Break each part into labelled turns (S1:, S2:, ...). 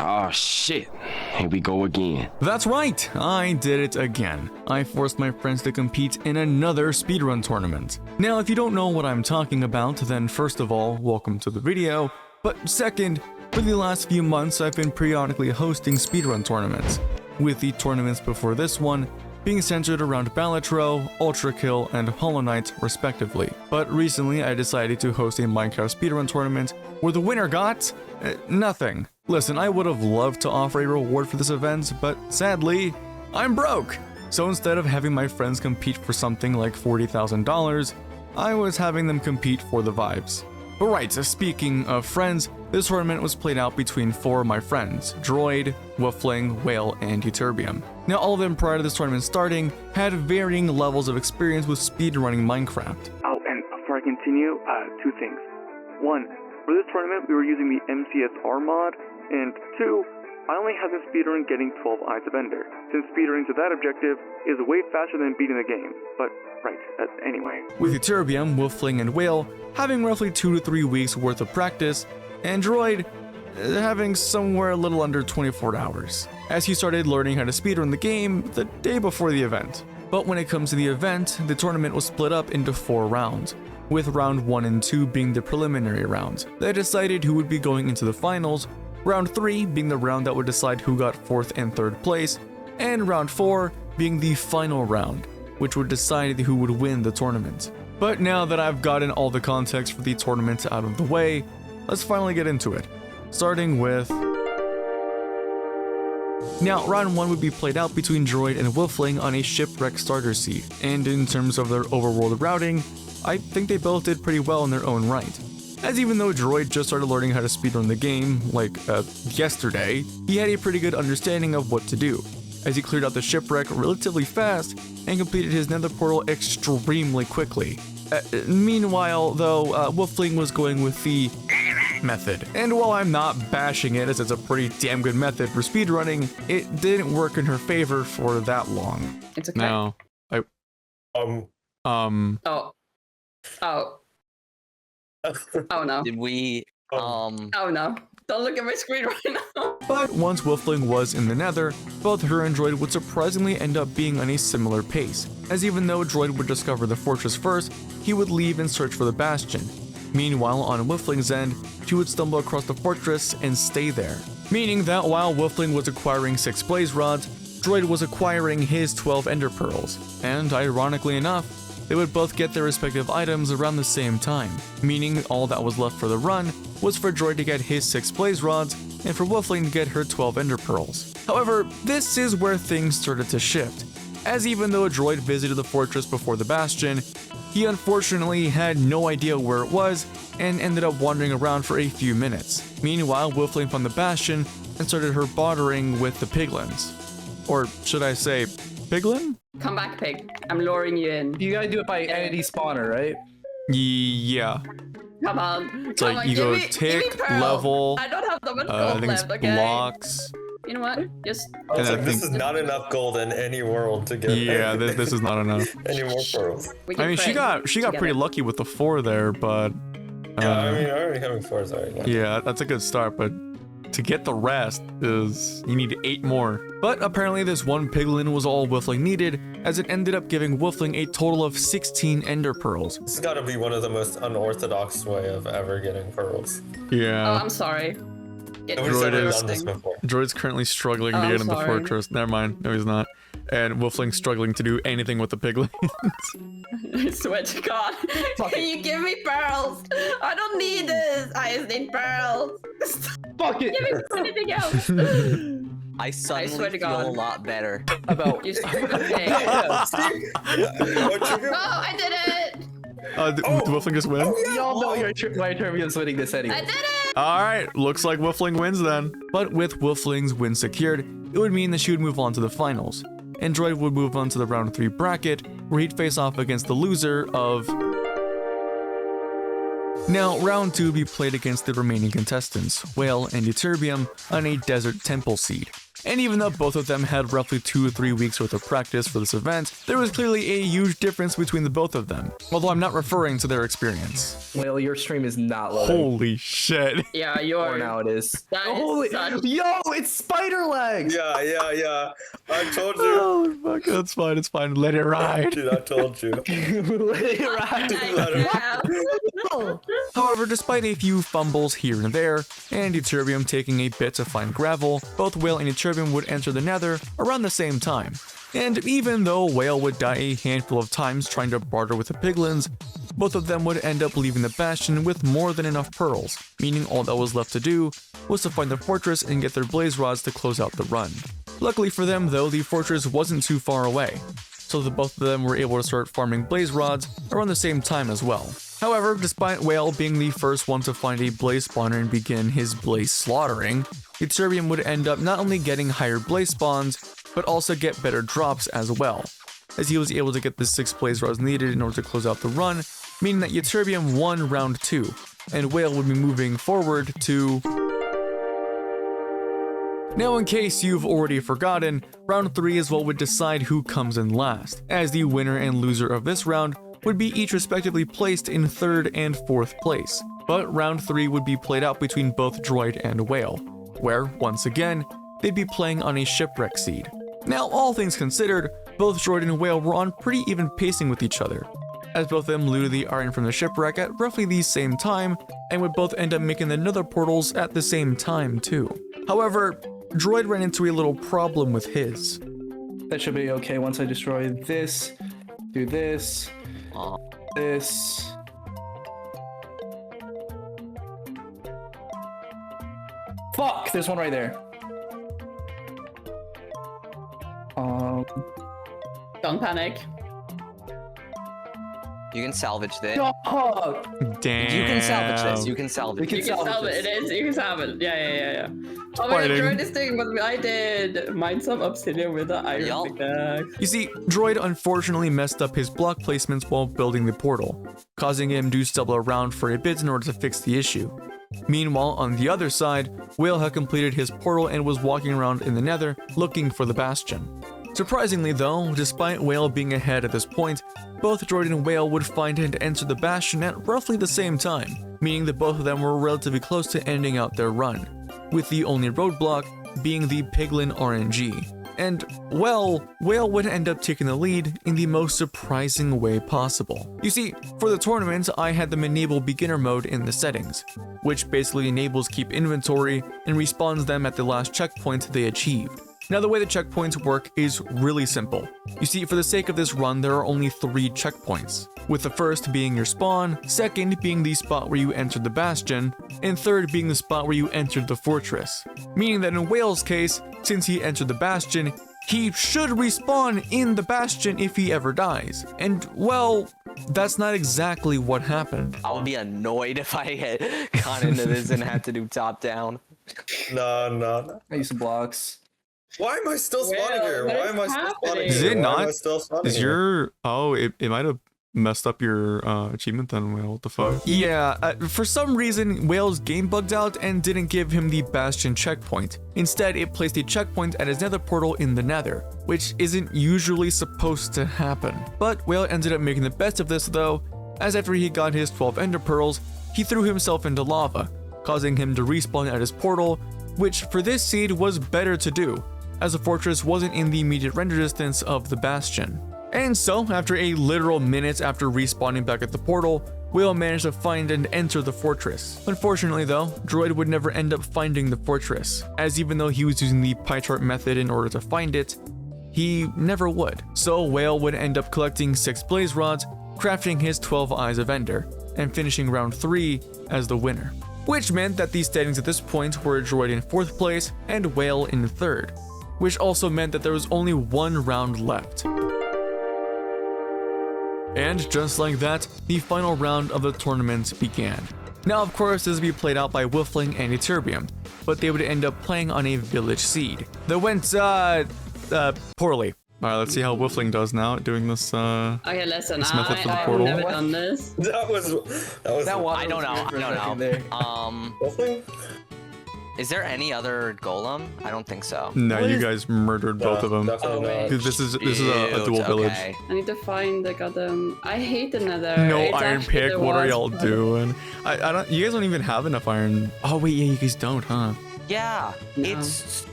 S1: Oh shit, here we go again.
S2: That's right, I did it again. I forced my friends to compete in another speedrun tournament. Now, if you don't know what I'm talking about, then first of all, welcome to the video. But second, for the last few months, I've been periodically hosting speedrun tournaments, with the tournaments before this one being centered around Balatro, Ultra Kill, and Hollow Knight, respectively. But recently, I decided to host a Minecraft speedrun tournament where the winner got nothing. Listen, I would have loved to offer a reward for this event, but sadly, I'm broke. So instead of having my friends compete for something like $40,000, I was having them compete for the vibes. But right, so speaking of friends, this tournament was played out between 4 of my friends, Droid, Wolfling, Wail, and Ubium. Now all of them prior to this tournament starting had varying levels of experience with speedrunning Minecraft.
S3: Oh, and before I continue, 2 things. 1, for this tournament we were using the MCSR mod, and 2, I only had the speedrun getting 12 Eyes of Ender, since speedrunning to that objective is way faster than beating the game, but right, anyway.
S2: With Ubium, Wolfling, and Wail having roughly 2 to 3 weeks worth of practice, and Droid having somewhere a little under 24 hours, as he started learning how to speedrun the game the day before the event. But when it comes to the event, the tournament was split up into 4 rounds, with round 1 and 2 being the preliminary rounds that decided who would be going into the finals, round 3 being the round that would decide who got 4th and 3rd place, and round 4 being the final round, which would decide who would win the tournament. But now that I've gotten all the context for the tournament out of the way, let's finally get into it. Starting with... Now, round 1 would be played out between Droid and Wolfling on a shipwreck starter seed, and in terms of their overworld routing, I think they both did pretty well in their own right. As even though Droid just started learning how to speedrun the game, like, yesterday, he had a pretty good understanding of what to do, as he cleared out the shipwreck relatively fast and completed his nether portal extremely quickly. Meanwhile, though, Wolfling was going with the method. And while I'm not bashing it, as it's a pretty damn good method for speedrunning, it didn't work in her favor for that long.
S4: It's okay.
S2: Now,
S4: Oh. Oh no.
S5: Did we,
S4: Oh no. Don't look at my screen right now.
S2: But once Wolfling was in the nether, both her and Droid would surprisingly end up being on a similar pace, as even though Droid would discover the fortress first, he would leave and search for the bastion. Meanwhile, on Wolfling's end, she would stumble across the fortress and stay there. Meaning that while Wolfling was acquiring 6 blaze rods, Droid was acquiring his 12 ender pearls, and ironically enough, they would both get their respective items around the same time, meaning all that was left for the run was for Droid to get his 6 blaze rods and for Wolfling to get her 12 ender pearls. However, this is where things started to shift, as even though Droid visited the fortress before the bastion, he unfortunately had no idea where it was and ended up wandering around for a few minutes. Meanwhile, Wolfling found the bastion and started her bartering with the piglins. Or should I say, piglin?
S4: Come back, pig. I'm luring you in.
S6: You gotta do it by entity spawner, right?
S2: Yeah.
S4: Come on.
S2: It's like you go tick, level,
S4: I don't have that much
S2: I
S4: gold
S2: think it's
S4: left, okay?
S2: blocks.
S4: You know what? Just...
S7: I was
S2: And I
S7: like, this
S2: think-
S7: is not enough gold in any world to get
S2: Yeah, this is not enough.
S7: any more pearls.
S4: we can
S2: I mean, she
S4: pray
S2: got
S4: together.
S2: pretty lucky with the 4 there, but
S7: Yeah, I mean, already having 4 is already.
S2: yeah, that's a good start, but to get the rest is you need 8 more. But apparently this one piglin was all Wolfling needed, as it ended up giving Wolfling a total of 16 ender pearls.
S7: This has got to be one of the most unorthodox way of ever getting pearls.
S4: Oh,
S2: Yeah.
S4: I'm sorry. Get
S7: Nobody's
S2: Droid
S7: ever
S2: is-
S7: done this before.
S2: Droid's currently struggling
S4: Oh,
S2: to
S4: I'm
S2: get in the
S4: sorry.
S2: fortress. Never mind. No, he's not. And Wolfling's struggling to do anything with the piglins.
S4: I swear to God. Can you give me pearls? I don't need this. I just need pearls.
S6: Fuck it!
S4: Give me anything else.
S5: I
S4: swear
S5: suddenly
S4: to
S5: feel
S4: God.
S5: a lot better.
S6: About
S4: You stupid pig.
S7: What you do?
S4: Oh, I did it.
S2: Did Wolfling just win?
S6: y'all know your Turbium's winning this anyway.
S4: I did it.
S2: Alright, looks like Wolfling wins then. But with Wolfling's win secured, it would mean that she would move on to the finals, and Droid would move on to the round 3 bracket, where he'd face off against the loser of... Now, round 2 would be played against the remaining contestants, Wail and Ubium, on a desert temple seed. And even though both of them had roughly 2 or 3 weeks worth of practice for this event, there was clearly a huge difference between the both of them, although I'm not referring to their experience.
S6: Well, your stream is not loading.
S2: Holy shit.
S4: Yeah,
S6: Or
S4: you're.
S6: now it is.
S4: That is
S6: Holy,
S4: such-
S6: yo, it's spider legs.
S7: Yeah. I told you.
S2: Oh, fuck, it's fine, let it ride.
S7: Dude, I told you.
S6: Let it ride.
S4: Yeah.
S2: However, despite a few fumbles here and there, and Ubium taking a bit to find gravel, both Wail and Ubium would enter the Nether around the same time. And even though Wail would die a handful of times trying to barter with the piglins, both of them would end up leaving the bastion with more than enough pearls, meaning all that was left to do was to find the fortress and get their blaze rods to close out the run. Luckily for them though, the fortress wasn't too far away, so the both of them were able to start farming blaze rods around the same time as well. However, despite Wail being the first one to find a blaze spawner and begin his blaze slaughtering, Ubium would end up not only getting higher blaze spawns, but also get better drops as well, as he was able to get the 6 blaze rods needed in order to close out the run, meaning that Ubium won round 2, and Wail would be moving forward to... Now, in case you've already forgotten, round 3 is what would decide who comes in last, as the winner and loser of this round would be each respectively placed in 3rd and 4th place. But round 3 would be played out between both Droid and Wail, where, once again, they'd be playing on a shipwreck seed. Now, all things considered, both Droid and Wail were on pretty even pacing with each other, as both of them looted the iron from the shipwreck at roughly the same time, and would both end up making the nether portals at the same time too. However, Droid ran into a little problem with his.
S6: That should be okay once I destroy this, do this, this. Fuck, there's one right there.
S4: Don't panic.
S5: You can salvage this.
S6: Dog.
S2: Damn.
S5: You can salvage this. You can salvage
S6: We
S5: it.
S6: can
S4: You can
S6: salvage
S4: salve it.
S6: this.
S4: It is. You can salve it. Yeah. Oh my god,
S2: Fighting.
S4: Droid is doing what I did. Mine some obsidian with the iron
S5: Yup.
S4: pickaxe.
S2: You see, Droid unfortunately messed up his block placements while building the portal, causing him to stumble around for a bit in order to fix the issue. Meanwhile, on the other side, Wail had completed his portal and was walking around in the nether looking for the bastion. Surprisingly though, despite Wail being ahead at this point, both Droid and Wail would find and enter the bastion at roughly the same time, meaning that both of them were relatively close to ending out their run, with the only roadblock being the Piglin RNG. And, well, Wail would end up taking the lead in the most surprising way possible. You see, for the tournament, I had them enable beginner mode in the settings, which basically enables keep inventory and respawns them at the last checkpoint they achieved. Now, the way the checkpoints work is really simple. You see, for the sake of this run, there are only 3 checkpoints, with the first being your spawn, second being the spot where you entered the bastion, and third being the spot where you entered the fortress. Meaning that in Wail's case, since he entered the bastion, he should respawn in the bastion if he ever dies. And, well, that's not exactly what happened.
S5: I would be annoyed if I had gone into this and had to do top down.
S7: No.
S6: I use some blocks.
S7: Why am I still spawning
S4: Well,
S7: here?
S4: what
S7: Why
S4: is
S7: am I still
S4: happening?
S7: spawning
S2: Is
S7: here?
S2: it
S7: Why
S2: not?
S7: am I still spawning
S2: Is
S7: here?
S2: your... Oh, it might have messed up your achievement then, Wail. What the fuck? Yeah, for some reason, Wail's game bugged out and didn't give him the bastion checkpoint. Instead, it placed a checkpoint at his nether portal in the nether, which isn't usually supposed to happen. But Wail ended up making the best of this though, as after he got his 12 ender pearls, he threw himself into lava, causing him to respawn at his portal, which for this seed was better to do, as the fortress wasn't in the immediate render distance of the bastion. And so, after a literal minute after respawning back at the portal, Wail managed to find and enter the fortress. Unfortunately though, Droid would never end up finding the fortress, as even though he was using the pie chart method in order to find it, he never would. So Wail would end up collecting 6 blaze rods, crafting his 12 Eyes of Ender, and finishing round 3 as the winner. Which meant that the standings at this point were Droid in 4th place and Wail in 3rd, which also meant that there was only 1 round left. And just like that, the final round of the tournament began. Now, of course, this would be played out by Wolfling and Ubium, but they would end up playing on a village seed. That went, poorly. Alright, let's see how Wolfling does now, doing this,
S4: Okay, listen,
S2: This method for the
S4: I've
S2: portal?
S4: never done this.
S7: That was
S6: That one
S5: I don't know.
S6: was
S5: I don't know.
S6: there.
S7: Wolfling?
S5: Is there any other golem? I don't think so.
S2: No, you guys murdered both of them.
S7: Definitely
S6: Oh,
S7: not.
S2: Dude, this is a dual village.
S5: Okay.
S4: I need to find the goddamn. I hate the Nether.
S2: No
S4: It's
S2: iron
S4: actually
S2: pick.
S4: the
S2: What are
S4: worst
S2: y'all
S4: part.
S2: doing? I don't. You guys don't even have enough iron. Oh wait, yeah, you guys don't, huh?
S5: Yeah,
S4: No.
S5: it's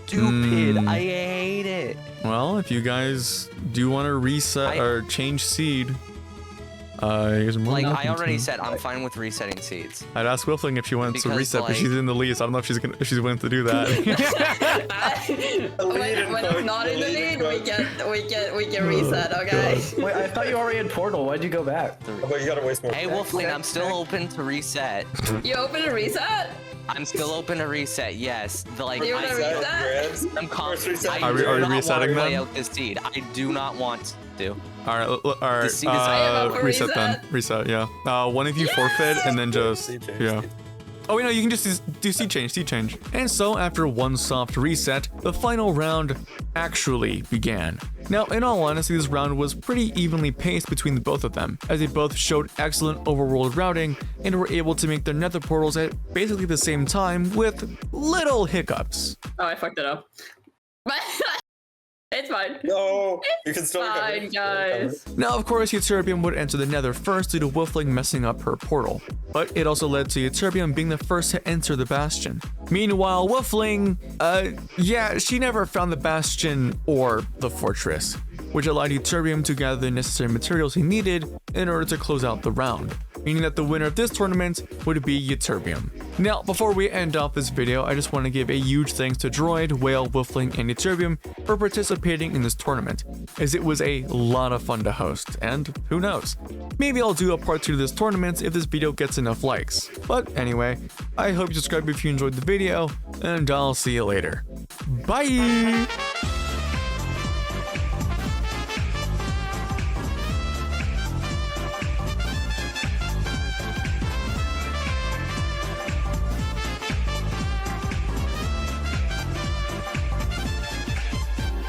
S5: stupid.
S2: Mm.
S5: I hate it.
S2: Well, if you guys do want to reset or change seed, you guys are more
S5: Like
S2: than
S5: I
S2: welcome
S5: already
S2: to.
S5: said, I'm fine with resetting seeds.
S2: I'd ask Wolfling if she wants to
S5: Because,
S2: reset, but
S5: like-
S2: she's in the lead, so I don't know if she's willing to do that.
S4: when I'm not in the lead, we can reset. Okay.
S6: Wait, I thought you already had portal. Why'd you go back?
S7: But you gotta waste more.
S5: Hey, Wolfling, I'm still open to reset.
S4: You open a reset?
S5: I'm still open to reset. Yes,
S4: You wanna reset?
S5: I'm confident.
S7: Are
S2: we-
S5: do
S2: are we
S5: not want
S2: resetting
S5: to play
S2: then?
S5: out this seed. I do not want to.
S2: All right, all right.
S5: seed is-
S4: I am up for
S2: Reset then.
S4: reset.
S2: Reset, yeah. One of you forfeit, and then just
S7: Seed change,
S2: yeah.
S7: seed.
S2: Oh wait, no, you can just do seed change. And so after one soft reset, the final round actually began. Now, in all honesty, this round was pretty evenly paced between the both of them, as they both showed excellent overworld routing and were able to make their nether portals at basically the same time with little hiccups.
S4: Oh, I fucked it up. But it's fine.
S7: No, you can still recover.
S4: Fine, guys.
S2: Now, of course, Ubium would enter the nether first due to Wolfling messing up her portal, but it also led to Ubium being the first to enter the bastion. Meanwhile, Wolfling, yeah, she never found the bastion or the fortress, which allowed Ubium to gather the necessary materials he needed in order to close out the round, meaning that the winner of this tournament would be Ubium. Now, before we end off this video, I just want to give a huge thanks to Droid, Wail, Wolfling, and Ubium for participating in this tournament, as it was a lot of fun to host, and who knows, maybe I'll do a part 2 to this tournament if this video gets enough likes. But anyway, I hope you subscribe if you enjoyed the video, and I'll see you later. Bye!